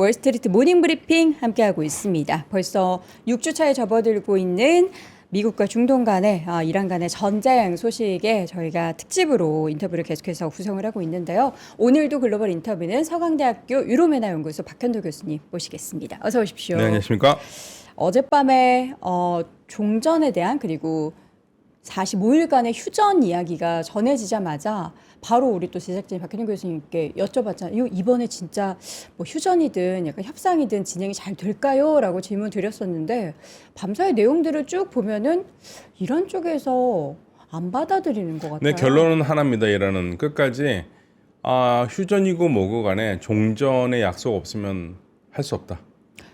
월스트리트 모닝 브리핑 함께하고 있습니다. 벌써 6주차에 접어들고 있는 미국과 중동 간의 이란 간의 전쟁 소식에 저희가 특집으로 인터뷰를 계속해서 구성을 하고 있는데요. 오늘도 글로벌 인터뷰는 서강대학교 유로메나 연구소 박현도 교수님 모시겠습니다. 어서 오십시오. 네, 안녕하십니까? 어젯밤에 종전에 대한 그리고 45일간의 휴전 이야기가 전해지자마자 바로 우리 또 제작진 박현인 교수님께 여쭤봤잖아요. 이번에 진짜 뭐 휴전이든 약간 협상이든 진행이 잘 될까요? 라고 질문 드렸었는데 밤사이 내용들을 쭉 보면은 이란 쪽에서 안 받아들이는 것 같아요. 네, 결론은 하나입니다. 이란은 끝까지 휴전이고 뭐고 간에 종전의 약속 없으면 할 수 없다.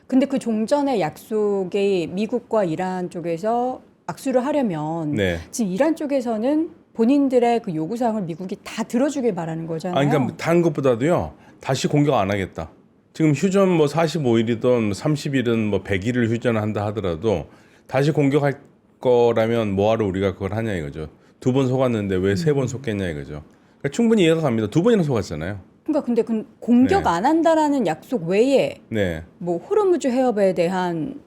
근데 그 종전의 약속이 미국과 이란 쪽에서 악수를 하려면 네. 지금 이란 쪽에서는 본인들의 그 요구사항을 미국이 다 들어주길 바라는 거잖아요. 그러니까 다른 것보다도요. 다시 공격 안 하겠다. 지금 휴전 뭐 45일이든 30일은 뭐 100일을 휴전한다 하더라도 다시 공격할 거라면 뭐하러 우리가 그걸 하냐 이거죠. 2번 속았는데 왜 3번 속겠냐 이거죠. 그러니까 충분히 이해가 갑니다. 2번이나 속았잖아요. 그러니까 근데 공격 네. 안 한다라는 약속 외에 네. 뭐 호르무즈 해협에 대한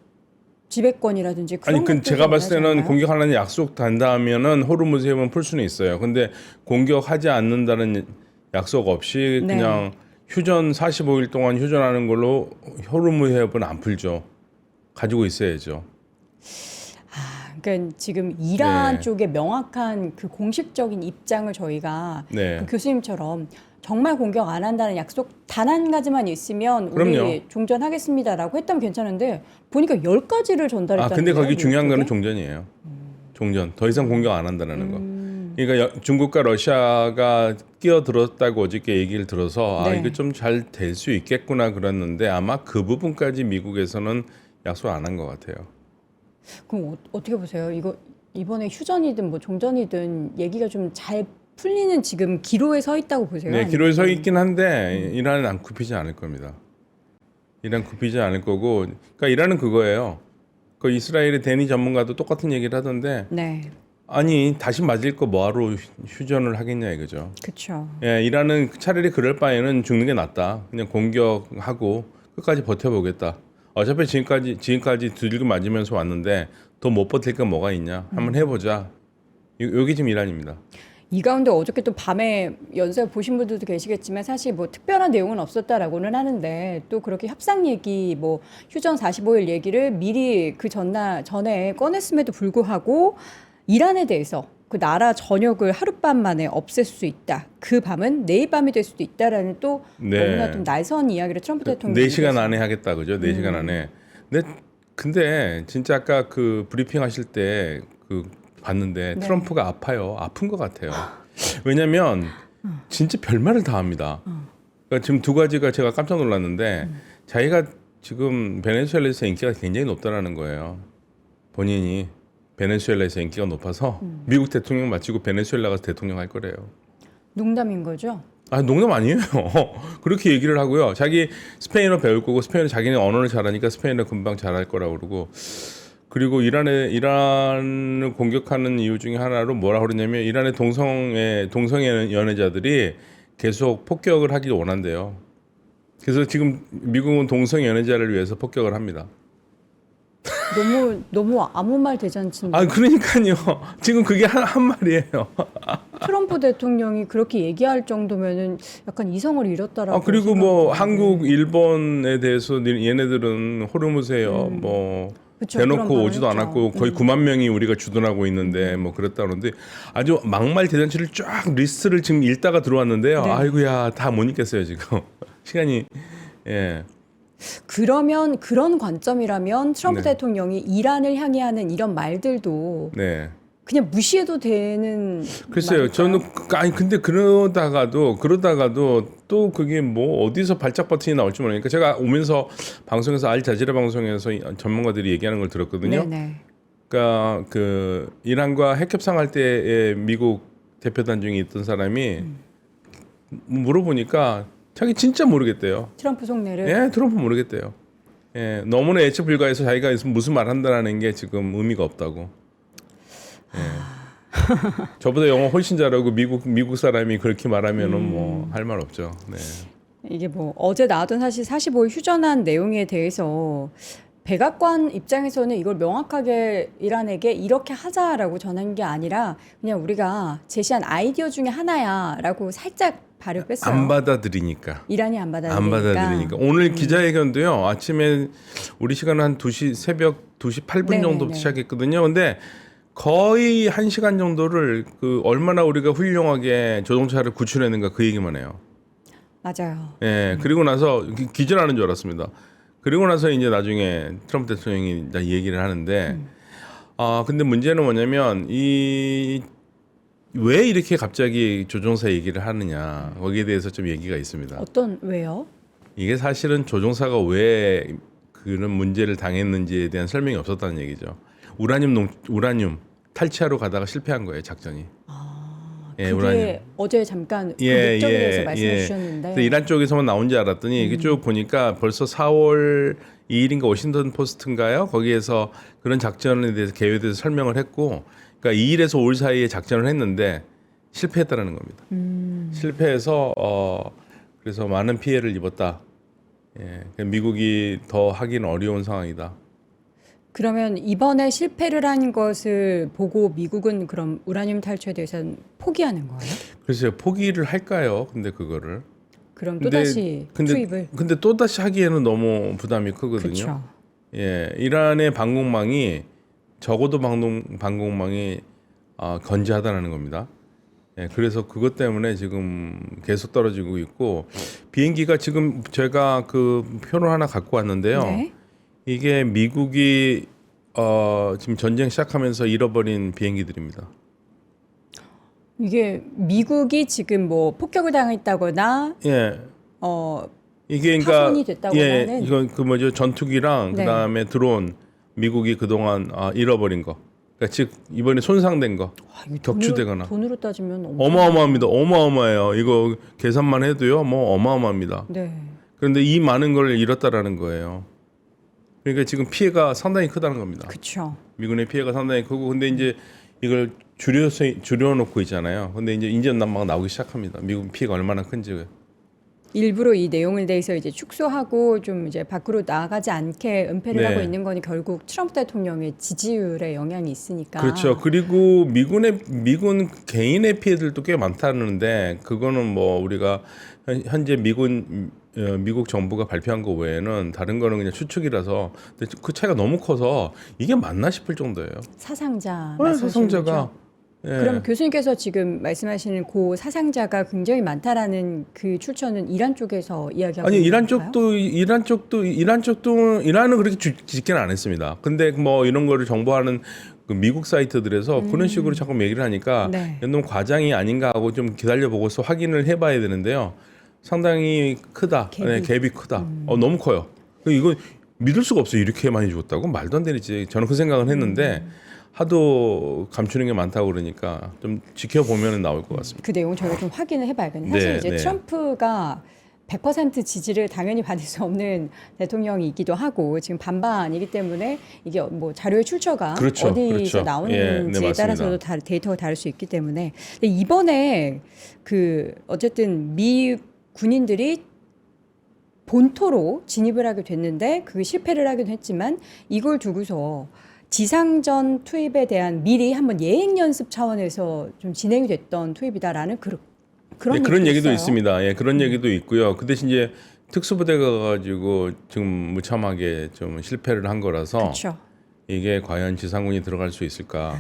지배권이라든지 그런 아니, 것들도 제가 봤을 때는 원하잖아요. 공격하는 약속 단다면은 호르무즈 해협은 풀 수는 있어요. 근데 공격하지 않는다는 약속 없이 네. 그냥 휴전 45일 동안 휴전하는 걸로 호르무즈 해협은 안 풀죠. 가지고 있어야죠. 그러니까 지금 이란 네. 쪽의 명확한 그 공식적인 입장을 저희가 네. 그 교수님처럼 정말 공격 안 한다는 약속 단 한 가지만 있으면 우리 그럼요. 종전하겠습니다라고 했다면 괜찮은데 보니까 10가지를 전달했다는 근데 거예요. 거기 중요한 거는 미국 종전이에요. 종전. 더 이상 공격 안 한다는 거. 그러니까 중국과 러시아가 끼어들었다고 어저께 얘기를 들어서 네. 이거 좀 잘 될 수 있겠구나 그랬는데 아마 그 부분까지 미국에서는 약속 안 한 것 같아요. 그럼 어떻게 보세요? 이거 이번에 휴전이든 뭐 종전이든 얘기가 좀 잘 풀리는 지금 기로에 서 있다고 보세요? 네, 아니면 기로에 서 있긴 한데 이란은 안 굽히지 않을 겁니다. 이란 굽히지 않을 거고, 그러니까 이란은 그거예요. 그 이스라엘의 대니 전문가도 똑같은 얘기를 하던데, 네, 아니 다시 맞을 거 뭐하러 휴전을 하겠냐 이거죠. 그렇죠. 예, 이란은 차라리 그럴 바에는 죽는 게 낫다. 그냥 공격하고 끝까지 버텨보겠다. 어차피 지금까지 두들겨 맞으면서 왔는데 더 못 버틸 게 뭐가 있냐? 한번 해보자. 여기 지금 이란입니다. 이 가운데 어저께 또 밤에 연설 보신 분들도 계시겠지만 사실 뭐 특별한 내용은 없었다라고는 하는데 또 그렇게 협상 얘기 뭐 휴전 45일 얘기를 미리 그 전에 꺼냈음에도 불구하고 이란에 대해서 그 나라 전역을 하룻밤 만에 없앨 수 있다. 그 밤은 내일 밤이 될 수도 있다라는 또 네. 너무나 좀 날선 이야기를 트럼프 대통령이 4시간 안에 하겠다 그죠? 4시간 안에. 근데 진짜 아까 그 브리핑 하실 때 그 봤는데 네. 트럼프가 아파요. 아픈 것 같아요. 왜냐면 진짜 별말을 다 합니다. 그러니까 지금 두 가지가 제가 깜짝 놀랐는데 자기가 지금 베네수엘라에서 인기가 굉장히 높다라는 거예요. 본인이 베네수엘라에서 인기가 높아서 미국 대통령 마치고 베네수엘라 가서 대통령 할 거래요. 농담인 거죠? 농담 아니에요. 그렇게 얘기를 하고요. 자기 스페인어 배울 거고 스페인어 자기는 언어를 잘하니까 스페인어 금방 잘할 거라고 그러고 그리고 이란을 공격하는 이유 중에 하나로 뭐라 그러냐면 이란의 동성애 연애자들이 계속 폭격을 하길 원한대요. 그래서 지금 미국은 동성 연애자를 위해서 폭격을 합니다. 너무 아무 말 대잔치인데 그러니까요. 지금 그게 한 말이에요. 트럼프 대통령이 그렇게 얘기할 정도면은 약간 이성을 잃었다라고. 그리고 뭐 생각이 한국, 일본에 대해서 얘네들은 호르무즈예요. 뭐 그쵸, 대놓고 그런 오지도 말을 않았고 했죠. 거의 9만 명이 우리가 주둔하고 있는데 뭐 그랬다 그러는데 아주 막말 대잔치를 쫙 리스트를 지금 읽다가 들어왔는데요. 네. 아이고야 다 못 읽겠어요 지금 시간이. 예. 그러면 그런 관점이라면 트럼프 네. 대통령이 이란을 향해 하는 이런 말들도 네. 그냥 무시해도 되는. 글쎄요. 말일까요? 저는 근데 그러다가도 또 그게 뭐 어디서 발작 버튼이 나올지 모르니까 제가 오면서 방송에서 알자지라 방송에서 전문가들이 얘기하는 걸 들었거든요. 네네. 그러니까 그 이란과 핵 협상할 때에 미국 대표단 중에 있던 사람이 물어보니까 자기 진짜 모르겠대요. 트럼프 속내를. 예, 트럼프 모르겠대요. 예, 너무나 예측 불가해서 자기가 무슨 말 한다라는 게 지금 의미가 없다고. 예. 저보다 영어 훨씬 잘하고 미국 사람이 그렇게 말하면은 뭐 할 말 없죠. 네. 이게 뭐 어제 나왔던 사실 45일 휴전한 내용에 대해서 백악관 입장에서는 이걸 명확하게 이란에게 이렇게 하자라고 전한 게 아니라 그냥 우리가 제시한 아이디어 중에 하나야라고 살짝 발을 뺐어요. 안 받아들이니까. 이란이 안 받아들이니까. 안 받아들이니까. 오늘 기자회견도요. 아침에 우리 시간 한 2시 새벽 2시 8분 네네네. 정도부터 시작했거든요. 근데 거의 1시간 정도를 그 얼마나 우리가 훌륭하게 조종차를 구출했는가 그 얘기만 해요. 맞아요. 예. 그리고 나서 기절하는 줄 알았습니다. 그리고 나서 이제 나중에 트럼프 대통령이 이 얘기를 하는데 근데 문제는 뭐냐면 왜 이렇게 갑자기 조종사 얘기를 하느냐 거기에 대해서 좀 얘기가 있습니다. 어떤 왜요? 이게 사실은 조종사가 왜 그런 문제를 당했는지에 대한 설명이 없었다는 얘기죠. 우라늄 탈취하러 가다가 실패한 거예요, 작전이. 예, 그게 우라늄. 어제 잠깐 그 목적에 대해서 말씀해 주셨는데 그래서 이란 쪽에서만 나온 줄 알았더니 이게 쭉 보니까 벌써 4월 2일인가 워싱턴 포스트인가요? 거기에서 그런 작전에 대해서 계획에 대해서 설명을 했고, 그러니까 2일에서 5일 사이에 작전을 했는데 실패했다라는 겁니다. 실패해서 그래서 많은 피해를 입었다. 예, 미국이 더 하기는 어려운 상황이다. 그러면 이번에 실패를 한 것을 보고 미국은 그럼 우라늄 탈취에 대해서는 포기하는 거예요? 글쎄요, 포기를 할까요? 근데 그거를. 그럼 또다시 투입을? 근데 또 다시 하기에는 너무 부담이 크거든요. 그렇죠. 예, 이란의 방공망이 적어도 방공망이 건재하다는 겁니다. 예, 그래서 그것 때문에 지금 계속 떨어지고 있고 비행기가 지금 제가 그 표를 하나 갖고 왔는데요. 네. 이게 미국이 지금 전쟁 시작하면서 잃어버린 비행기들입니다. 이게 미국이 지금 뭐 폭격을 당했다거나 예, 어 이게 그러니까 파손이 됐다고 하는 이건 그 뭐죠 전투기랑 네. 그다음에 드론 미국이 그동안 잃어버린 거. 그러니까 즉 이번에 손상된 거 이거 격추되거나 돈으로 따지면 어마어마합니다. 어마어마해요. 이거 계산만 해도요, 뭐 어마어마합니다. 네. 그런데 이 많은 걸 잃었다라는 거예요. 그러니까 지금 피해가 상당히 크다는 겁니다. 그렇죠. 미군의 피해가 상당히 크고, 근데 이제 이걸 줄여놓고 있잖아요. 근데 이제 막 나오기 시작합니다. 미국 피해가 얼마나 큰지. 일부러 이 내용에 대해서 이제 축소하고 좀 이제 밖으로 나가지 않게 은폐를 네. 하고 있는 거니 결국 트럼프 대통령의 지지율에 영향이 있으니까. 그렇죠. 그리고 미군 개인의 피해들도 꽤 많다는데 그거는 뭐 우리가 현재 미국 정부가 발표한 거 외에는 다른 거는 그냥 추측이라서 근데 그 차이가 너무 커서 이게 맞나 싶을 정도예요. 사상자 네, 말씀하시는 사상자가. 거죠? 예. 그럼 교수님께서 지금 말씀하시는 그 사상자가 굉장히 많다라는 그 출처는 이란 쪽에서 이야기하고 아니 있는 이란 건가요? 이란은 그렇게 짓기는 안 했습니다. 근데 뭐 이런 거를 정보하는 그 미국 사이트들에서 그런 식으로 자꾸 얘기를 하니까 네. 너무 과장이 아닌가 하고 좀 기다려 보고서 확인을 해봐야 되는데요. 상당히 크다. 갭이 크다. 너무 커요. 이거 믿을 수가 없어요. 이렇게 많이 죽었다고 말도 안 되지. 저는 그 생각을 했는데 하도 감추는 게 많다고 그러니까 좀 지켜보면 나올 것 같습니다. 그 내용 저희가 좀 확인을 해봐야겠네요. 사실 네, 이제 네. 트럼프가 100% 지지를 당연히 받을 수 없는 대통령이기도 하고 지금 반반이기 때문에 이게 뭐 자료의 출처가 그렇죠, 어디서 그렇죠. 나오는지에 맞습니다. 따라서도 데이터가 다를 수 있기 때문에 근데 이번에 그 어쨌든 미 군인들이 본토로 진입을 하게 됐는데 그게 실패를 하긴 했지만 이걸 두고서 지상전 투입에 대한 미리 한번 예행 연습 차원에서 좀 진행이 됐던 투입이다라는 그런 그런 얘기도 있어요. 있습니다. 예, 그런 얘기도 있고요. 그 대신 이제 특수부대가 가지고 지금 무참하게 좀 실패를 한 거라서 그렇죠. 이게 과연 지상군이 들어갈 수 있을까?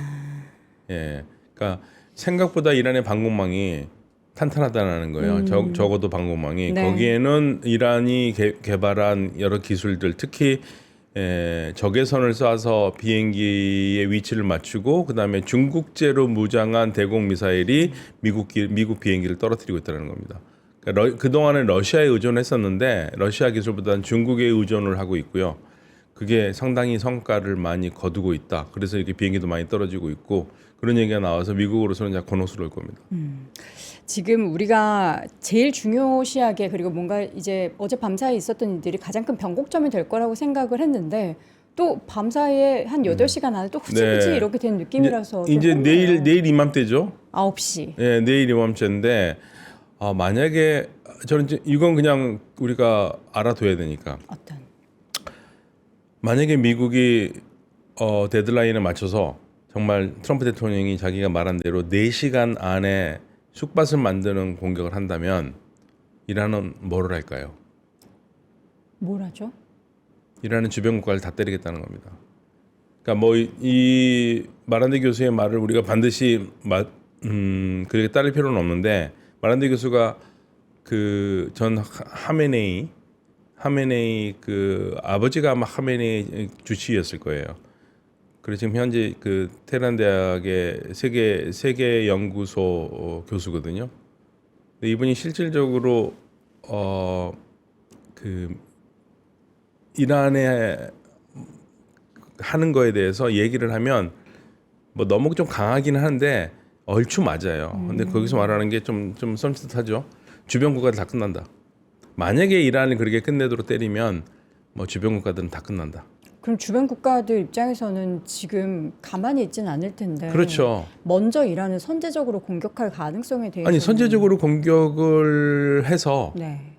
예, 그러니까 생각보다 이란의 방공망이 탄탄하다는 거예요. 적어도 방공망이 네. 거기에는 이란이 개발한 여러 기술들, 특히 적외선을 쏴서 비행기의 위치를 맞추고 그다음에 중국제로 무장한 대공 미사일이 미국 비행기를 떨어뜨리고 있다는 겁니다. 그러니까 그동안에 러시아에 의존했었는데 러시아 기술보다는 중국에 의존을 하고 있고요. 그게 상당히 성과를 많이 거두고 있다. 그래서 이렇게 비행기도 많이 떨어지고 있고 그런 얘기가 나와서 미국으로서는 곤혹스러울 겁니다. 지금 우리가 제일 중요시하게 그리고 뭔가 이제 어제 밤사이에 있었던 일들이 가장 큰 변곡점이 될 거라고 생각을 했는데 또 밤사이에 한 8시간 안에 또 흐지부지 네. 이렇게 된 느낌이라서 좀 이제 혼내요. 내일 이맘때죠. 9시. 예, 내일 이맘때인데 만약에 저는 이제 이건 그냥 우리가 알아둬야 되니까 어떤? 만약에 미국이 데드라인에 맞춰서 정말 트럼프 대통령이 자기가 말한 대로 4시간 안에 쑥밭을 만드는 공격을 한다면 이란은 뭐를 할까요? 뭘 하죠? 이란은 주변 국가를 다 때리겠다는 겁니다. 그러니까 뭐 이 마란데 교수의 말을 우리가 반드시 그렇게 따를 필요는 없는데 마란데 교수가 그 전 하메네이 그 아버지가 아마 하메네이 주치의였을 거예요. 그래서 지금 현재 그 테헤란 대학의 세계 연구소 교수거든요. 근데 이분이 실질적으로 그 이란에 하는 거에 대해서 얘기를 하면 뭐 너무 좀 강하기는 한데 얼추 맞아요. 근데 거기서 말하는 게 좀 썸짓하죠. 주변 국가들 다 끝난다. 만약에 이란이 그렇게 끝내도록 때리면 뭐 주변 국가들은 다 끝난다. 그럼 주변 국가들 입장에서는 지금 가만히 있지는 않을 텐데. 그렇죠. 먼저 이란을 선제적으로 공격할 가능성에 대해서. 아니 선제적으로 공격을 해서 네.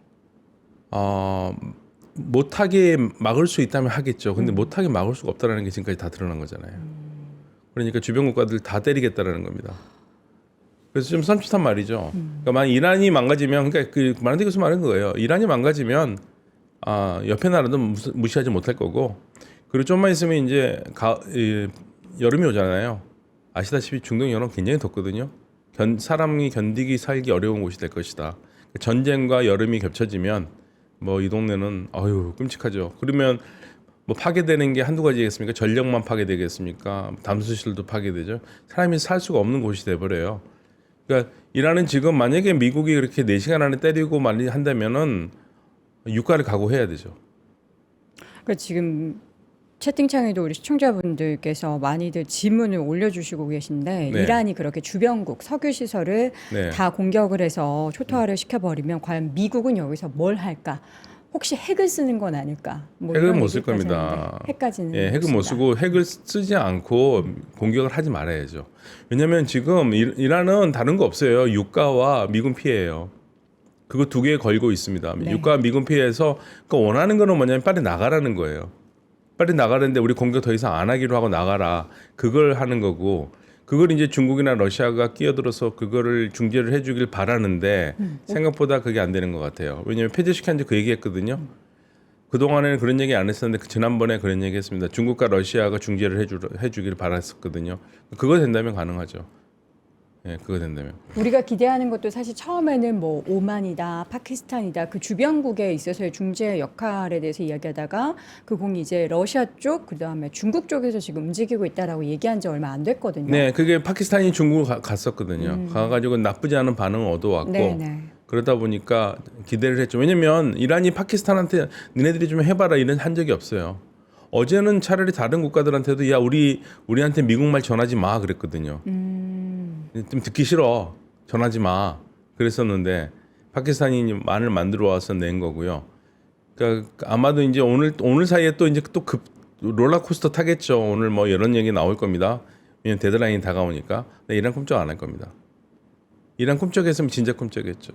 못하게 막을 수 있다면 하겠죠. 근데 못하게 막을 수가 없다라는 게 지금까지 다 드러난 거잖아요. 그러니까 주변 국가들 다 때리겠다라는 겁니다. 그래서 좀 쌈짓한 말이죠. 그러니까 만약 이란이 망가지면, 그러니까 그 마란데 교수 말은 거예요. 이란이 망가지면 옆에 나라도 무시하지 못할 거고, 그리고 좀만 있으면 이제 여름이 오잖아요. 아시다시피 중동 여름 굉장히 덥거든요. 사람이 견디기 살기 어려운 곳이 될 것이다. 전쟁과 여름이 겹쳐지면 뭐 이 동네는 어휴 끔찍하죠. 그러면 뭐 파괴되는 게 한두 가지겠습니까? 전력만 파괴되겠습니까? 담수실도 파괴되죠. 사람이 살 수가 없는 곳이 돼버려요. 그러니까 이란은 지금 만약에 미국이 그렇게 4시간 안에 때리고 말리 한다면은 유가를 각오해야 되죠. 그러니까 지금 채팅창에도 우리 시청자분들께서 많이들 질문을 올려주시고 계신데 네. 이란이 그렇게 주변국 석유 시설을 네. 다 공격을 해서 초토화를 시켜버리면 과연 미국은 여기서 뭘 할까? 혹시 핵을 쓰는 건 아닐까? 뭐 핵은 이런 못 쓸 얘기까지 겁니다. 하는데 핵까지는 예, 핵은 못 없습니다. 쓰고 핵을 쓰지 않고 공격을 하지 말아야죠. 왜냐하면 지금 이란은 다른 거 없어요. 유가와 미군 피해예요. 그거 두 개 걸고 있습니다. 네. 유가와 미군 피해에서 그 원하는 거는 뭐냐면 빨리 나가라는 거예요. 빨리 나가는데 우리 공격 더 이상 안 하기로 하고 나가라. 그걸 하는 거고 그걸 이제 중국이나 러시아가 끼어들어서 그거를 중재를 해주길 바라는데 생각보다 그게 안 되는 것 같아요. 왜냐하면 폐쇄시켰는데 그 얘기했거든요. 그동안에는 그런 얘기 안 했었는데 지난번에 그런 얘기 했습니다. 중국과 러시아가 중재를 해주길 바랐었거든요. 그거 된다면 가능하죠. 예, 그거 된다면. 우리가 기대하는 것도 사실 처음에는 뭐 오만이다, 파키스탄이다 그 주변국에 있어서의 중재 역할에 대해서 이야기하다가 그 공이 이제 러시아 쪽 그다음에 중국 쪽에서 지금 움직이고 있다라고 얘기한 지 얼마 안 됐거든요. 네, 그게 파키스탄이 중국을 갔었거든요. 가가지고 나쁘지 않은 반응을 얻어왔고 네. 그러다 보니까 기대를 했죠. 왜냐면 이란이 파키스탄한테 니네들이 좀 해봐라 이런 한 적이 없어요. 어제는 차라리 다른 국가들한테도 야 우리한테 미국 말 전하지 마 그랬거든요. 좀 듣기 싫어 전하지 마 그랬었는데 파키스탄이 말을 만들어 와서 낸 거고요. 그러니까 아마도 이제 오늘 사이에 또 이제 또 롤러코스터 타겠죠. 오늘 뭐 이런 얘기 나올 겁니다. 왜냐면 데드라인이 다가오니까. 근데 이란 꿈쩍 안 할 겁니다. 이란 꿈쩍했으면 진짜 꿈쩍했죠.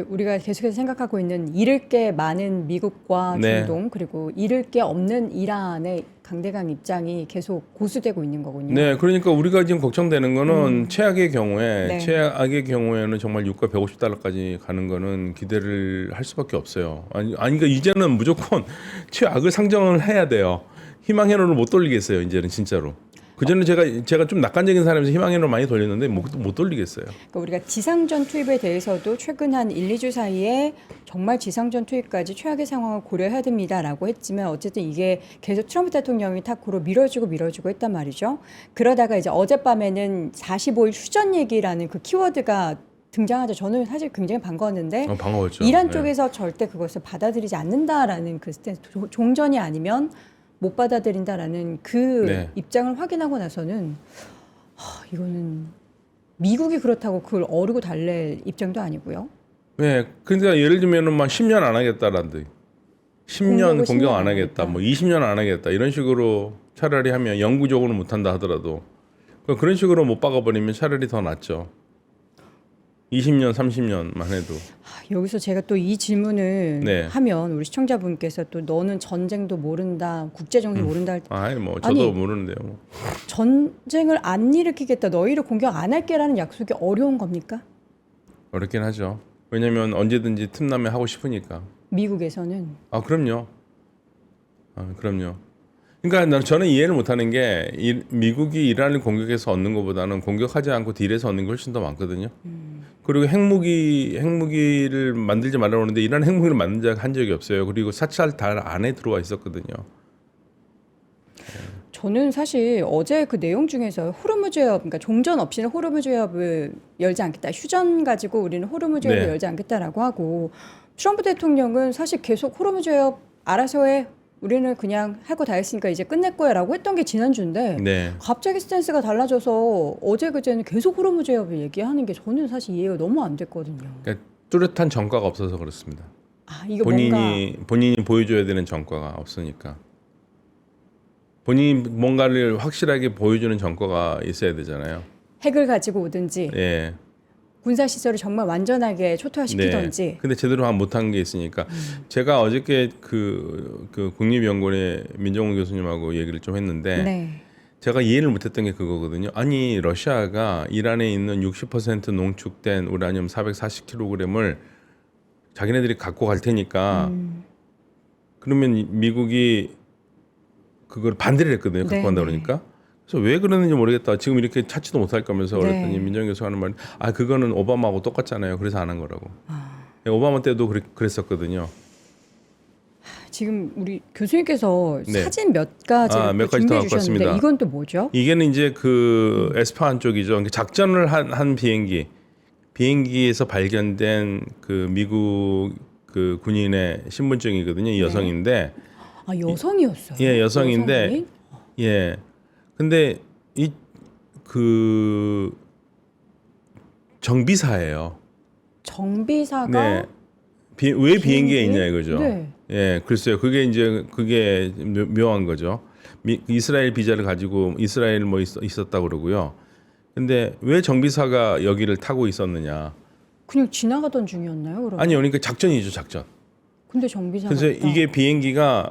우리가 계속해서 생각하고 있는 잃을 게 많은 미국과 네. 중동 그리고 잃을 게 없는 이란의 강대강 입장이 계속 고수되고 있는 거군요. 네, 그러니까 우리가 지금 걱정되는 거는 최악의 경우에 네. 최악의 경우에는 정말 유가 150달러까지 가는 거는 기대를 할 수밖에 없어요. 아니 그러니까 이제는 무조건 최악을 상정을 해야 돼요. 희망회로를 못 돌리겠어요. 이제는 진짜로. 그전에 제가 좀 낙관적인 사람에서 희망회로 많이 돌렸는데 못 돌리겠어요. 그러니까 우리가 지상전 투입에 대해서도 최근 한 1, 2주 사이에 정말 지상전 투입까지 최악의 상황을 고려해야 됩니다라고 했지만 어쨌든 이게 계속 트럼프 대통령이 탁구로 미뤄지고 했단 말이죠. 그러다가 이제 어젯밤에는 45일 휴전 얘기라는 그 키워드가 등장하자 저는 사실 굉장히 반가웠는데 반가웠죠. 이란 네. 쪽에서 절대 그것을 받아들이지 않는다라는 그 스탠스, 종전이 아니면 못 받아들인다라는 그 네. 입장을 확인하고 나서는 이거는 미국이 그렇다고 그걸 어르고 달랠 입장도 아니고요. 네, 그러니까 예를 들면은 막 10년 안 하겠다라든지 10년 공격 안 하겠다, 뭐 20년 안 하겠다 이런 식으로 차라리 하면 영구적으로 못 한다 하더라도 그런 식으로 못 박아버리면 차라리 더 낫죠. 20년, 30년만 해도. 여기서 제가 또 이 질문을 네. 하면 우리 시청자분께서 또 너는 전쟁도 모른다, 국제정세 모른다 할 때 아니 뭐 저도 아니, 모르는데요. 뭐. 전쟁을 안 일으키겠다, 너희를 공격 안 할게라는 약속이 어려운 겁니까? 어렵긴 하죠. 왜냐면 언제든지 틈나면 하고 싶으니까. 미국에서는 아 그럼요. 아 그럼요. 그러니까 저는 이해를 못하는 게 미국이 이란을 공격해서 얻는 것보다는 공격하지 않고 딜에서 얻는 게 훨씬 더 많거든요. 그리고 핵무기를 만들지 말라고 하는데 이란 핵무기를 만든 한 적이 없어요. 그리고 사찰 달 안에 들어와 있었거든요. 저는 사실 어제 그 내용 중에서 호르무즈 해협, 그러니까 종전 없이는 호르무즈 해협을 열지 않겠다. 휴전 가지고 우리는 호르무즈 해협을 네. 열지 않겠다라고 하고 트럼프 대통령은 사실 계속 호르무즈 해협 알아서 해. 우리는 그냥 할 거 다 했으니까 이제 끝낼 거야라고 했던 게 지난주인데 네. 갑자기 스탠스가 달라져서 어제 그제는 계속 호르무즈 해협을 얘기하는 게 저는 사실 이해가 너무 안 됐거든요. 그러니까 뚜렷한 전과가 없어서 그렇습니다. 아, 이거 뭔가 본인이 보여줘야 되는 전과가 없으니까. 본인이 뭔가를 확실하게 보여주는 전과가 있어야 되잖아요. 핵을 가지고 오든지 예. 군사 시설을 정말 완전하게 초토화시키든지. 네. 근데 제대로 못한 게 있으니까 제가 어저께 그 국립연구원의 민정훈 교수님하고 얘기를 좀 했는데 네. 제가 이해를 못했던 게 그거거든요. 아니 러시아가 이란에 있는 60% 농축된 우라늄 440kg을 자기네들이 갖고 갈 테니까 그러면 미국이 그걸 반대를 했거든요. 갖고 네, 간다 네. 그러니까. 그래서 왜 그러는지 모르겠다. 지금 이렇게 찾지도 못할 거면서 네. 그랬더니 민정 교수가 하는 말이 그거는 오바마하고 똑같잖아요. 그래서 안 한 거라고. 네, 오바마 때도 그랬었거든요. 지금 우리 교수님께서 네. 사진 몇 가지를 몇 또 가지 더 준비해 갖고 주셨는데 왔습니다. 이건 또 뭐죠? 이게는 이제 그 에스파한 쪽이죠. 그러니까 작전을 한 비행기에서 발견된 그 미국 그 군인의 신분증이거든요. 이 여성인데 아, 여성이었어요. 예, 여성인데 여성이? 예. 근데 이 그 정비사예요. 정비사가 네. 왜 비행기에 비행기에? 있냐 이거죠. 네. 예, 글쎄요. 그게 묘한 거죠. 이스라엘 비자를 가지고 이스라엘 뭐 있었다고 그러고요. 근데 왜 정비사가 여기를 타고 있었느냐? 그냥 지나가던 중이었나요? 그러면? 아니요, 그러니까 작전이죠, 작전. 근데 정비사가 그래서 있다. 이게 비행기가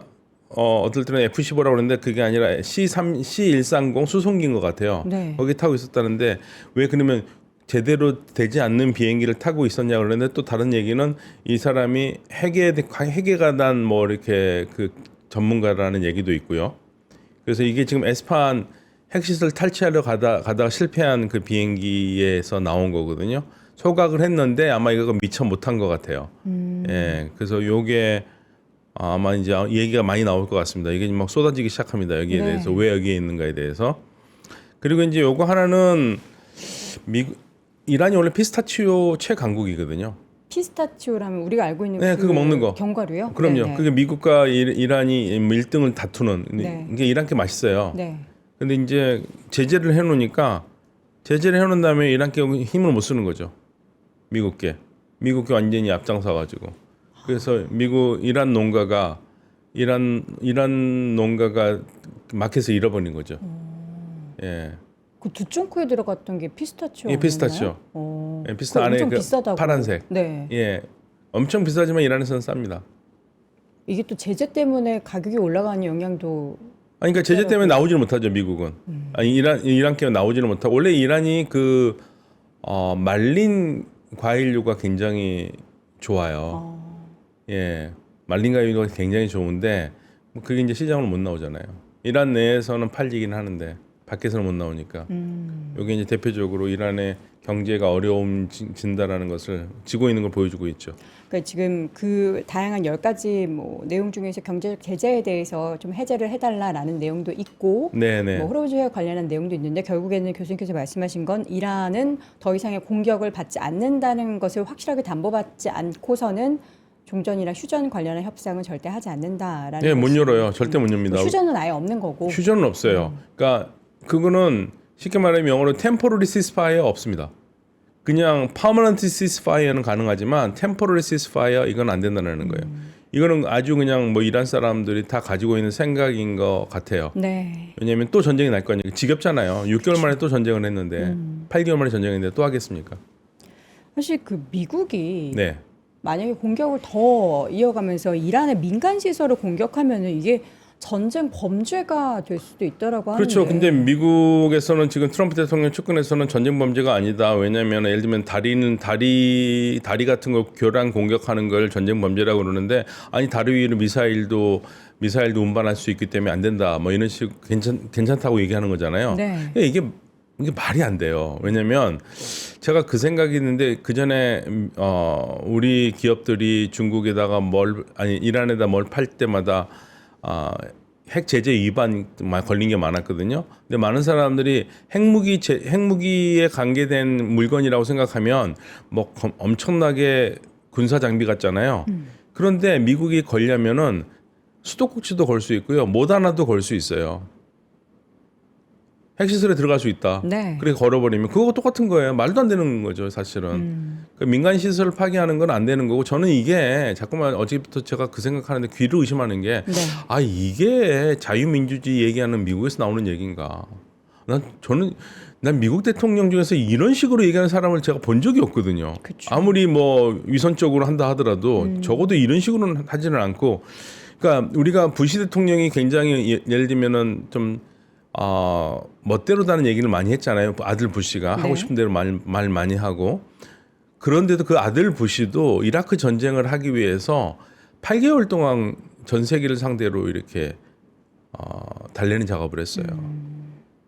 어떨 때는 F-15라고 그러는데 그게 아니라 C130 수송기인 것 같아요. 네. 거기 타고 있었다는데 왜 그러면 제대로 되지 않는 비행기를 타고 있었냐 그러는데 또 다른 얘기는 이 사람이 핵에 관한 뭐 이렇게 그 전문가라는 얘기도 있고요. 그래서 이게 지금 에스파한 핵시설 탈취하려 가다가 실패한 그 비행기에서 나온 거거든요. 소각을 했는데 아마 이거 미처 못한 것 같아요. 예, 그래서 요게 아마 이제 얘기가 많이 나올 것 같습니다. 이게 막 쏟아지기 시작합니다. 여기에 네. 대해서 왜 여기에 있는가에 대해서. 그리고 이제 요거 하나는 이란이 원래 피스타치오 최강국이거든요. 피스타치오라면 우리가 알고 있는 네, 그거 먹는 거. 견과류요? 그럼요. 네네. 그게 미국과 이란이 1등을 다투는. 네. 이게 이란 게 맛있어요. 네. 근데 이제 제재를 해놓으니까 제재를 해놓은 다음에 이란 게 힘을 못 쓰는 거죠. 미국게 완전히 앞장서 가지고. 그래서 이란 농가가 마켓을 잃어버린 거죠. 예. 그 두쫑코에 들어갔던 게 피스타치오. 예, 피스타치오. 예, 피스타 안에 엄청 그 비싸다고. 파란색. 네. 예. 엄청 비싸지만 이란에서는 쌉니다. 이게 또 제재 때문에 가격이 올라가는 영향도. 그러니까 제재 때문에 나오지를 못하죠 미국은. 이란께 나오지를 못하고 원래 이란이 말린 과일류가 굉장히 좋아요. 예, 말린 과일류가 굉장히 좋은데 그게 이제 시장으로 못 나오잖아요. 이란 내에서는 팔리긴 하는데 밖에서는 못 나오니까. 이게 이제 대표적으로 이란의 경제가 어려움진다라는 것을 지고 있는 걸 보여주고 있죠. 그러니까 지금 그 다양한 10가지 뭐 내용 중에서 경제적 제재에 대해서 좀 해제를 해달라라는 내용도 있고, 네네. 뭐 호르무즈와 관련한 내용도 있는데 결국에는 교수님께서 말씀하신 건 이란은 더 이상의 공격을 받지 않는다는 것을 확실하게 담보받지 않고서는 종전이나 휴전 관련한 협상은 절대 하지 않는다라는. 예, 못 열어요. 절대 못 엽니다. 휴전은 아예 없는 거고. 휴전은 없어요. 그러니까 그거는 쉽게 말하면 영어로 temporary ceasefire 없습니다. 그냥 permanent ceasefire는 가능하지만 temporary ceasefire 이건 안 된다는 거예요. 이거는 아주 그냥 뭐 이란 사람들이 다 가지고 있는 생각인 것 같아요. 네. 왜냐하면 또 전쟁이 날 거 아니에요. 지겹잖아요. 6개월 만에 또 전쟁을 했는데 8개월 만에 전쟁했는데 또 하겠습니까? 사실 그 미국이 네. 만약에 공격을 더 이어가면서 이란의 민간 시설을 공격하면은 이게 전쟁 범죄가 될 수도 있다라고 하는데. 그렇죠. 근데 미국에서는 지금 트럼프 대통령 측근에서는 전쟁 범죄가 아니다. 왜냐하면 예를 들면 다리 같은 거 교란 공격하는 걸 전쟁 범죄라고 그러는데 아니 다리 위로 미사일도 운반할 수 있기 때문에 안 된다. 뭐 이런 식 괜찮다고 얘기하는 거잖아요. 네. 이게 말이 안 돼요. 왜냐하면 제가 그 생각이 있는데 그 전에 우리 기업들이 중국에다가 이란에다 뭘 팔 때마다 핵 제재 위반 걸린 게 많았거든요. 근데 많은 사람들이 핵무기에 관계된 물건이라고 생각하면 뭐 엄청나게 군사 장비 같잖아요. 그런데 미국이 걸려면은 수도꼭지도 걸 수 있고요, 모다나도 걸 수 있어요. 핵시설에 들어갈 수 있다. 네. 그렇게 걸어버리면 그거 똑같은 거예요. 말도 안 되는 거죠, 사실은. 그 민간 시설을 파괴하는 건 안 되는 거고, 저는 이게 자꾸만 어제부터 제가 그 생각하는데 귀를 의심하는 게, 네. 이게 자유민주주의 얘기하는 미국에서 나오는 얘기인가? 난 미국 대통령 중에서 이런 식으로 얘기하는 사람을 제가 본 적이 없거든요. 그쵸. 아무리 뭐 위선적으로 한다 하더라도 적어도 이런 식으로는 하지는 않고, 그러니까 우리가 부시 대통령이 굉장히 예를 들면은 좀 멋대로다는 얘기를 많이 했잖아요. 아들 부시가 네. 하고 싶은 대로 말 많이 하고. 그런데도 그 아들 부시도 이라크 전쟁을 하기 위해서 8개월 동안 전 세계를 상대로 이렇게 달래는 작업을 했어요.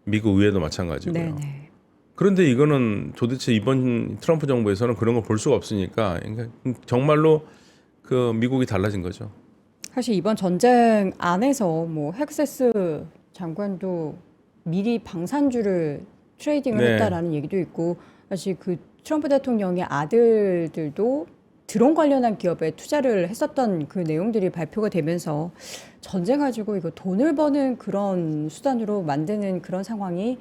미국 의회도 마찬가지고요. 네네. 그런데 이거는 도대체 이번 트럼프 정부에서는 그런 걸 볼 수가 없으니까 그러니까 정말로 그 미국이 달라진 거죠. 사실 이번 전쟁 안에서 뭐 헥세스 장관도 미리 방산주를 트레이딩을 네. 했다라는 얘기도 있고, 사실 그 트럼프 대통령의 아들들도 드론 관련한 기업에 투자를 했었던 그 내용들이 발표가 되면서 전쟁 가지고 이거 돈을 버는 그런 수단으로 만드는 그런 상황이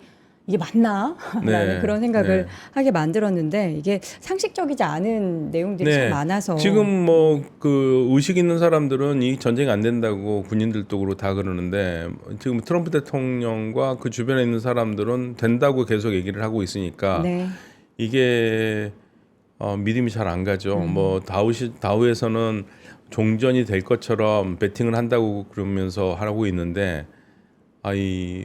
이게 맞나? 라는 네. 그런 생각을 네. 하게 만들었는데, 이게 상식적이지 않은 내용들이 참 많아서. 지금 뭐 그 의식 있는 사람들은 이 전쟁이 안 된다고 군인들도 그러고 다 그러는데, 지금 트럼프 대통령과 그 주변에 있는 사람들은 된다고 계속 얘기를 하고 있으니까 네. 이게 믿음이 잘 안 가죠. 뭐 다우에서는 종전이 될 것처럼 베팅을 한다고 그러면서 하고 있는데,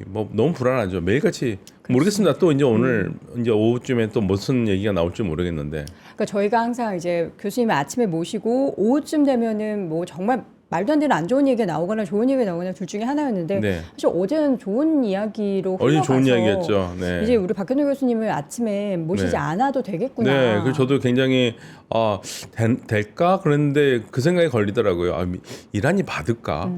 뭐 너무 불안하죠. 매일같이 모르겠습니다. 또 이제 오늘 이제 오후쯤에 또 무슨 얘기가 나올지 모르겠는데. 그러니까 저희가 항상 이제 교수님을 아침에 모시고 오후쯤 되면은 뭐 정말 말도 안 되는 안 좋은 얘기가 나오거나 좋은 얘기가 나오거나 둘 중에 하나였는데, 네. 사실 어제는 좋은 이야기로 어제 흘러가서 좋은 이야기였죠. 네. 이제 우리 박현우 교수님을 아침에 모시지 네. 않아도 되겠구나. 네, 그 저도 굉장히 될까 그랬는데 그 생각이 걸리더라고요. 이란이 받을까?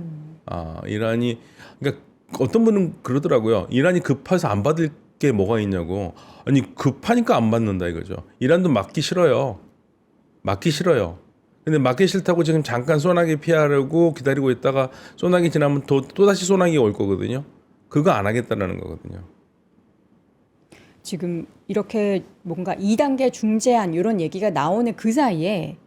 이란이, 그러니까 어떤 분은 그러더라고요. 이란이 급해서 안 받을 게 뭐가 있냐고. 아니 급하니까 안 받는다 이거죠. 이란도 맞기 싫어요. 근데 맞기 싫다고 지금 잠깐 소나기 피하려고 기다리고 있다가 소나기 지나면 또 다시 소나기가 올 거거든요. 그거 안 하겠다라는 거거든요. 지금 이렇게 뭔가 2단계 중재안 이런 얘기가 나오는 그 사이에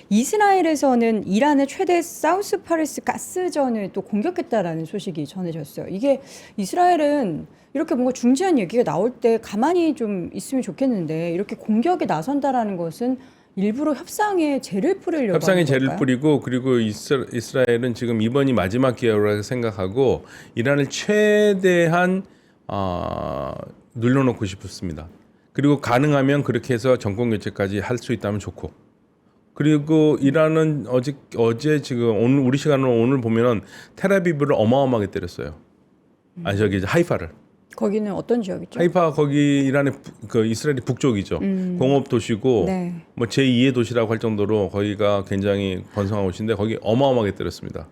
이스라엘에서는 이란의 최대 사우스 파리스 가스전을 또 공격했다라는 소식이 전해졌어요. 이게 이스라엘은 이렇게 뭔가 중재안 얘기가 나올 때 가만히 좀 있으면 좋겠는데, 이렇게 공격에 나선다라는 것은 일부러 협상에 재를 뿌리려고 협상에 하는 재를 걸까요? 뿌리고, 그리고 이스라엘은 지금 이번이 마지막 기회라고 생각하고 이란을 최대한 눌러놓고 싶습니다. 그리고 가능하면 그렇게 해서 정권 교체까지 할 수 있다면 좋고. 그리고 이란은 어제 지금 오늘 우리 시간으로 오늘 보면은 텔아비브를 어마어마하게 때렸어요. 저기 이제 하이파를. 거기는 어떤 지역이죠? 하이파 거기 이란의 그 이스라엘의 북쪽이죠. 공업 도시고 네. 뭐 제2의 도시라고 할 정도로 거기가 굉장히 번성한 곳인데 거기 어마어마하게 때렸습니다.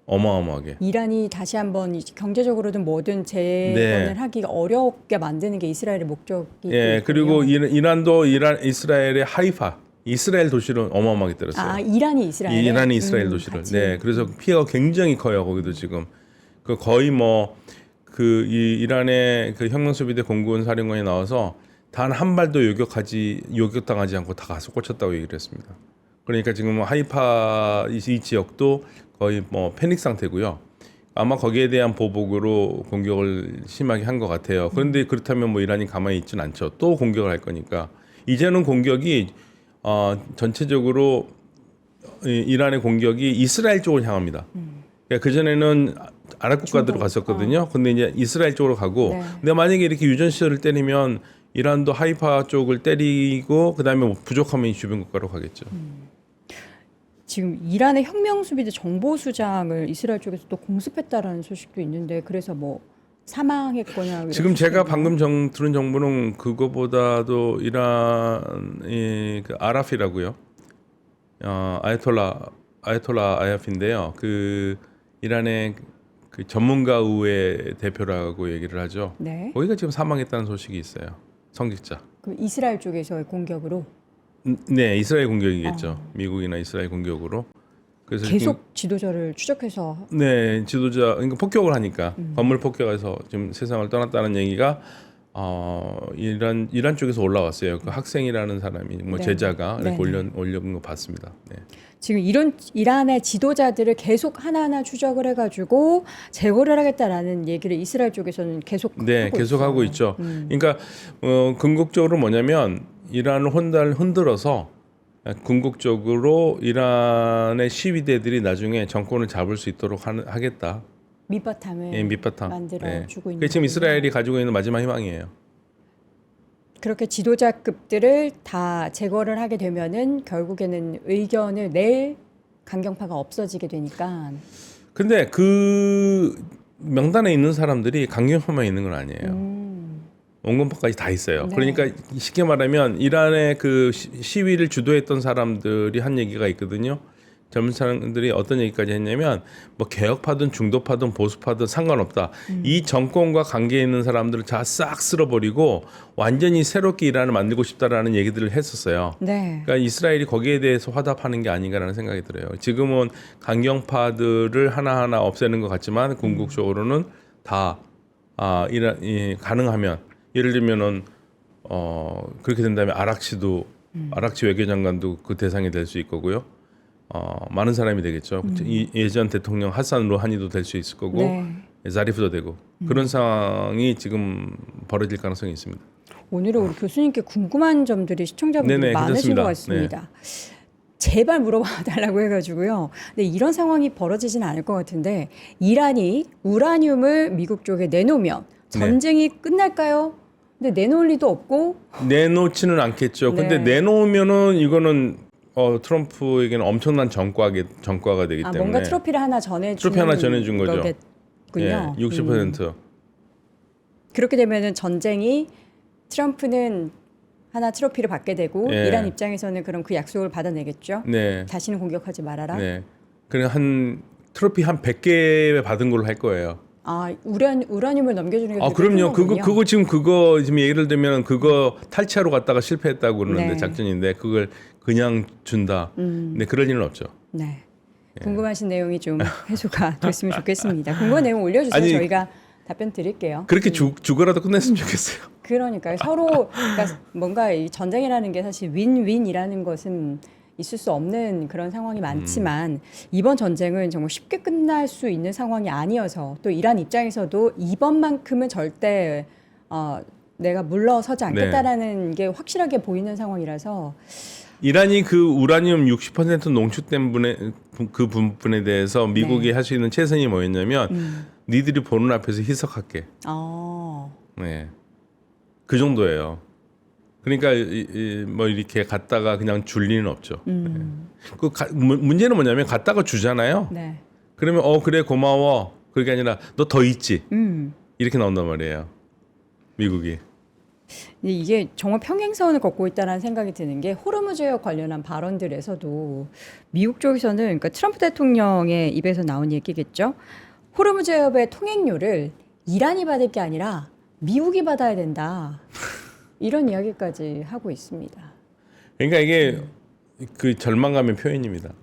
어마어마하게. 이란이 다시 한번 경제적으로든 뭐든 재건을 네. 하기가 어렵게 만드는 게 이스라엘의 목적이고. 예, 그리고 이란도 이스라엘의 하이파, 이스라엘 도시를 어마어마하게 때렸어요. 이란이 이스라엘. 이란이 이스라엘 도시를. 같이. 네, 그래서 피해가 굉장히 커요. 거기도 지금 그 거의 뭐 그 이란의 그 혁명수비대 공군 사령관이 나와서 단 한 발도 요격당하지 않고 다 가서 꽂혔다고 얘기를 했습니다. 그러니까 지금 하이파 이 지역도 거의 뭐 패닉 상태고요. 아마 거기에 대한 보복으로 공격을 심하게 한 것 같아요. 그런데 그렇다면 뭐 이란이 가만히 있지는 않죠. 또 공격을 할 거니까. 이제는 공격이 전체적으로 이란의 공격이 이스라엘 쪽으로 향합니다. 그러니까 그 전에는 아랍 국가들로 갔었거든요. 근데 이제 이스라엘 쪽으로 가고, 네. 근데 만약에 이렇게 유전 시설을 때리면 이란도 하이파 쪽을 때리고 그다음에 뭐 부족하면 이 주변 국가로 가겠죠. 지금 이란의 혁명 수비대 정보수장을 이스라엘 쪽에서 또 공습했다라는 소식도 있는데 그래서 뭐 사망했거나 이런 지금 제가 소식이 있나요? 방금 들은 정보는 그거보다도 이란의 그 아라피라고요. 아야톨라 아야피인데요. 그 이란의 그 전문가 의회 대표라고 얘기를 하죠. 네. 거기가 지금 사망했다는 소식이 있어요. 성직자. 그 이스라엘 쪽에서의 공격으로 네, 이스라엘 공격이겠죠. 미국이나 이스라엘 공격으로. 그래서 계속 지도자를 추적해서 네, 지도자 그러니까 폭격을 하니까 건물 폭격해서 지금 세상을 떠났다는 얘기가 이란 쪽에서 올라왔어요. 그 학생이라는 사람이 뭐 네. 제자가 이렇게 네. 올려본 거 봤습니다. 네. 지금 이런 이란의 지도자들을 계속 하나하나 추적을 해가지고 제거를 하겠다라는 얘기를 이스라엘 쪽에서는 계속 네, 하고 계속 있어요. 하고 있죠. 그러니까 궁극적으로 뭐냐면 이란을 흔들어서 궁극적으로 이란의 시위대들이 나중에 정권을 잡을 수 있도록 하겠다. 밑바탕을 예, 밑바탕. 만들어주고 있는 그게 지금 거군요. 이스라엘이 가지고 있는 마지막 희망이에요. 그렇게 지도자급들을 다 제거를 하게 되면은 결국에는 의견을 낼 강경파가 없어지게 되니까 근데 그 명단에 있는 사람들이 강경파만 있는 건 아니에요. 온건파까지 다 있어요. 네. 그러니까 쉽게 말하면 이란의 그 시위를 주도했던 사람들이 한 얘기가 있거든요. 젊은 사람들이 어떤 얘기까지 했냐면 뭐 개혁파든 중도파든 보수파든 상관없다. 이 정권과 관계 있는 사람들을 다 싹 쓸어버리고 완전히 새롭게 이란을 만들고 싶다라는 얘기들을 했었어요. 네. 그러니까 이스라엘이 거기에 대해서 화답하는 게 아닌가라는 생각이 들어요. 지금은 강경파들을 하나하나 없애는 것 같지만 궁극적으로는 다 가능하면 예를 들면은 그렇게 된다면 아락치 외교장관도 그 대상이 될 수 있고요. 많은 사람이 되겠죠. 이 예전 대통령 하산 로하니도 될 수 있을 거고 네. 자리프도 되고 그런 상황이 지금 벌어질 가능성이 있습니다. 오늘은 우리 교수님께 궁금한 점들이 시청자분들이 네네, 많으신 괜찮습니다. 것 같습니다. 제발 물어봐 달라고 해가지고요. 근데 이런 상황이 벌어지지는 않을 것 같은데 이란이 우라늄을 미국 쪽에 내놓으면 전쟁이 끝날까요? 근데 내놓을 리도 없고 내놓지는 않겠죠. 근데 네. 내놓으면은 이거는 트럼프에게는 엄청난 전과가 되기 때문에 뭔가 트로피를 하나 전해준 트로피 하나 전해준 거죠. 거겠군요. 60%. 그렇게 되면은 전쟁이 트럼프는 하나 트로피를 받게 되고 예. 이란 입장에서는 그럼 그 약속을 받아내겠죠. 네. 다시는 공격하지 말아라. 네. 그냥 한 트로피 한 100개 받은 걸로 할 거예요. 우라늄을 넘겨주는 게 아, 되게 그럼요. 큰 거군요. 그거 지금 예를 들면 그거 탈취하러 갔다가 실패했다고 그러는데 네. 작전인데 그걸 그냥 준다. 근데 그럴 일은 없죠. 네. 예. 궁금하신 내용이 좀 해소가 됐으면 좋겠습니다. 궁금한 내용 올려주세요. 아니, 저희가 답변 드릴게요. 그렇게 죽어라도 끝냈으면 좋겠어요. 그러니까요. 서로 그러니까 뭔가 이 전쟁이라는 게 사실 윈윈이라는 것은 있을 수 없는 그런 상황이 많지만 이번 전쟁은 정말 쉽게 끝날 수 있는 상황이 아니어서 또 이란 입장에서도 이번만큼은 절대 내가 물러서지 않겠다라는 게 확실하게 보이는 상황이라서 이란이 그 우라늄 60% 농축된 그 부분에 대해서 미국이 할 수 있는 최선이 뭐였냐면 니들이 보는 앞에서 희석할게. 네. 그 정도예요. 그러니까 뭐 이렇게 갔다가 그냥 줄 리는 없죠. 네. 문제는 뭐냐면 갔다가 주잖아요. 네. 그러면 그래 고마워. 그게 아니라 너 더 있지. 이렇게 나온단 말이에요. 미국이. 근데 이게 정말 평행선을 걷고 있다는 생각이 드는 게 호르무즈해협 관련한 발언들에서도 미국 쪽에서는 그러니까 트럼프 대통령의 입에서 나온 얘기겠죠. 호르무즈해협의 통행료를 이란이 받을 게 아니라 미국이 받아야 된다. 이런 이야기까지 하고 있습니다. 그러니까 이게 그 절망감의 표현입니다.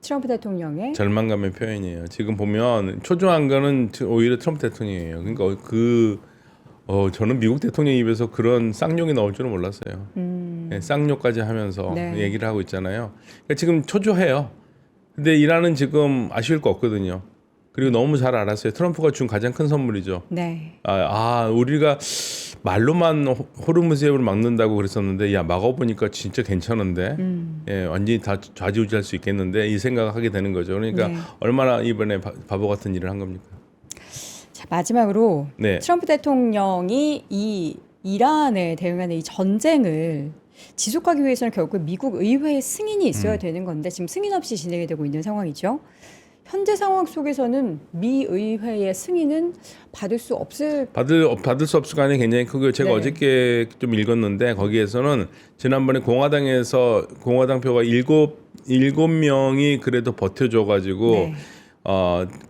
트럼프 대통령의 절망감의 표현이에요. 지금 보면 초조한 거는 오히려 트럼프 대통령이에요. 그러니까 저는 미국 대통령 입에서 그런 쌍욕이 나올 줄은 몰랐어요. 네, 쌍욕까지 하면서 네. 얘기를 하고 있잖아요. 그러니까 지금 초조해요. 근데 이란은 지금 아쉬울 거 없거든요. 그리고 너무 잘 알았어요. 트럼프가 준 가장 큰 선물이죠. 네. 우리가 말로만 호르무즈해협을 막는다고 그랬었는데 야 막아보니까 진짜 괜찮은데 예, 완전히 다 좌지우지할 수 있겠는데 이 생각을 하게 되는 거죠. 그러니까 네. 얼마나 이번에 바보 같은 일을 한 겁니까? 자, 마지막으로 네. 트럼프 대통령이 이 이란에 대응하는 이 전쟁을 지속하기 위해서는 결국 미국 의회의 승인이 있어야 되는 건데 지금 승인 없이 진행이 되고 있는 상황이죠. 현재 상황 속에서는 미 의회의 승인은 받을 수 없을 받을 수 없을 가능성이 굉장히 크고요. 제가 네. 어저께 좀 읽었는데 거기에서는 지난번에 공화당에서 공화당표가 일곱 명이 그래도 버텨줘가지고 네.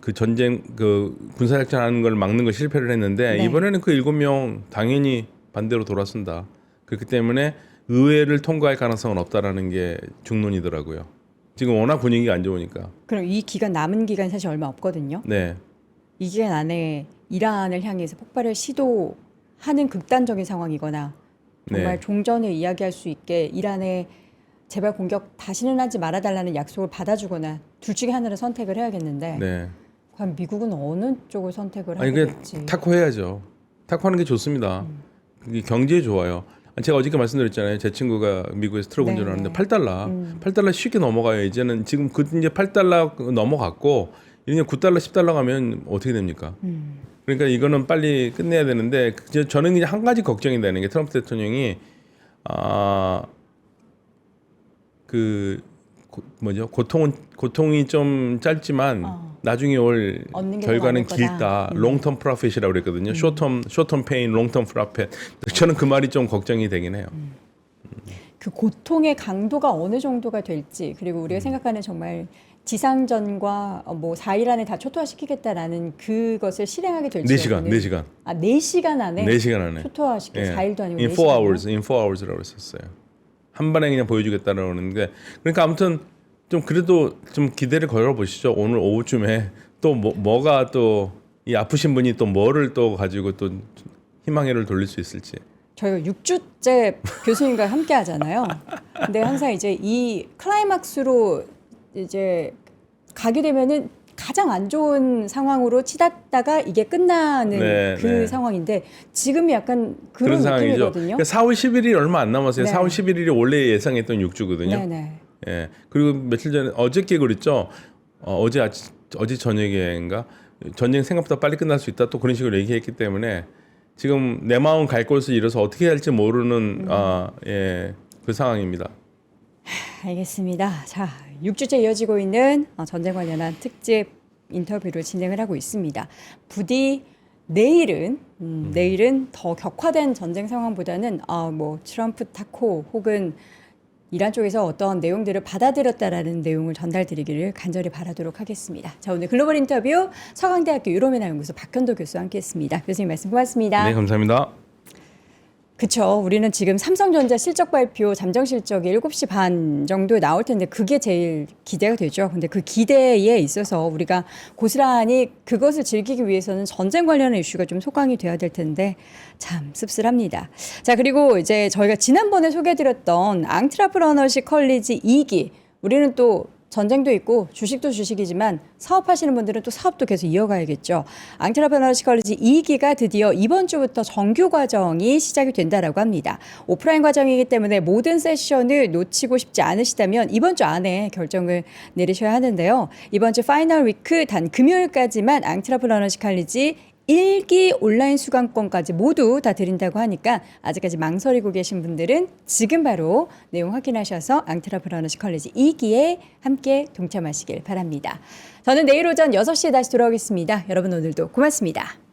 그 전쟁 그 군사작전하는 걸 막는 걸 실패를 했는데 네. 이번에는 그 7명 당연히 반대로 돌아선다. 그렇기 때문에 의회를 통과할 가능성은 없다라는 게 중론이더라고요. 지금 워낙 분위기가 안 좋으니까. 그럼 이 기간 남은 기간 사실 얼마 없거든요. 네. 이 기간 안에 이란을 향해서 폭발을 시도하는 극단적인 상황이거나 정말 네. 종전을 이야기할 수 있게 이란에 제발 공격 다시는 하지 말아달라는 약속을 받아주거나 둘 중에 하나를 선택을 해야겠는데 네. 과연 미국은 어느 쪽을 선택을 아니 하게 그냥 될지. 타코 해야죠. 타코 하는 게 좋습니다. 그게 경제에 좋아요. 제가 어저께 말씀드렸잖아요. 제 친구가 미국에서 트럭 네네. 운전하는데 8달러. 8달러 쉽게 넘어가요. 이제는 지금 이제 8달러 넘어갔고 이제 9달러, 10달러 가면 어떻게 됩니까? 그러니까 이거는 빨리 끝내야 되는데 저는 그냥 한 가지 걱정이 되는 게 트럼프 대통령이 고통이 좀 짧지만 나중에 올 얻는 게 결과는 더 많을 길다. 거다. 롱텀 프로핏이라고 그랬거든요. 쇼텀 페인, 롱텀 프로핏. 저는 그 말이 좀 걱정이 되긴 해요. 그 고통의 강도가 어느 정도가 될지 그리고 우리가 생각하는 정말 지상전과 뭐 4일 안에 다 초토화시키겠다라는 그것을 실행하게 될지 4시간. 4시간 안에 4시간 안에. 초토화시켜 4일도 아니고 In 4시간 4 hours, in 4 hours라고 했었어요. 한 번에 그냥 보여주겠다라고 하는데 그러니까 아무튼 좀 그래도 좀 기대를 걸어 보시죠. 오늘 오후쯤에 또 뭐가 또 이 아프신 분이 또 뭐를 또 가지고 또 희망회를 돌릴 수 있을지. 저희가 6주째 교수님과 함께 하잖아요. 근데 항상 이제 이 클라이막스로 이제 가게 되면은 가장 안 좋은 상황으로 치닫다가 이게 끝나는 네, 그 네. 상황인데 지금이 약간 그런 상황이죠. 느낌이거든요. 그러니까 4월 11일이 얼마 안 남았어요. 네. 4월 11일이 원래 예상했던 6주거든요. 네네. 예. 그리고 며칠 전에 어저께 그랬죠. 어제 저녁에인가 전쟁 생각보다 빨리 끝날 수 있다. 또 그런 식으로 얘기했기 때문에 지금 내 마음 갈 곳을 잃어서 어떻게 해야 할지 모르는 그 상황입니다. 알겠습니다. 자, 6주째 이어지고 있는 전쟁 관련한 특집 인터뷰를 진행을 하고 있습니다. 부디 내일은 더 격화된 전쟁 상황보다는 뭐 트럼프 타코 혹은 이란 쪽에서 어떤 내용들을 받아들였다라는 내용을 전달드리기를 간절히 바라도록 하겠습니다. 자, 오늘 글로벌 인터뷰 서강대학교 유럽연합연구소 박현도 교수와 함께했습니다. 교수님 말씀 고맙습니다. 네, 감사합니다. 그렇죠. 우리는 지금 삼성전자 실적 발표 잠정 실적이 7시 반 정도에 나올 텐데 그게 제일 기대가 되죠. 근데 그 기대에 있어서 우리가 고스란히 그것을 즐기기 위해서는 전쟁 관련한 이슈가 좀 소강이 돼야 될 텐데 참 씁쓸합니다. 자, 그리고 이제 저희가 지난번에 소개해드렸던 앙트라프러너십 컬리지 2기 우리는 또 전쟁도 있고 주식도 주식이지만 사업하시는 분들은 또 사업도 계속 이어가야겠죠. 앙트라프러너십 컬리지 2기가 드디어 이번 주부터 정규 과정이 시작이 된다라고 합니다. 오프라인 과정이기 때문에 모든 세션을 놓치고 싶지 않으시다면 이번 주 안에 결정을 내리셔야 하는데요. 이번 주 파이널 위크 단 금요일까지만 앙트라프러너십 컬리지 1기 온라인 수강권까지 모두 다 드린다고 하니까 아직까지 망설이고 계신 분들은 지금 바로 내용 확인하셔서 앙트라프러너십 컬리지 2기에 함께 동참하시길 바랍니다. 저는 내일 오전 6시에 다시 돌아오겠습니다. 여러분 오늘도 고맙습니다.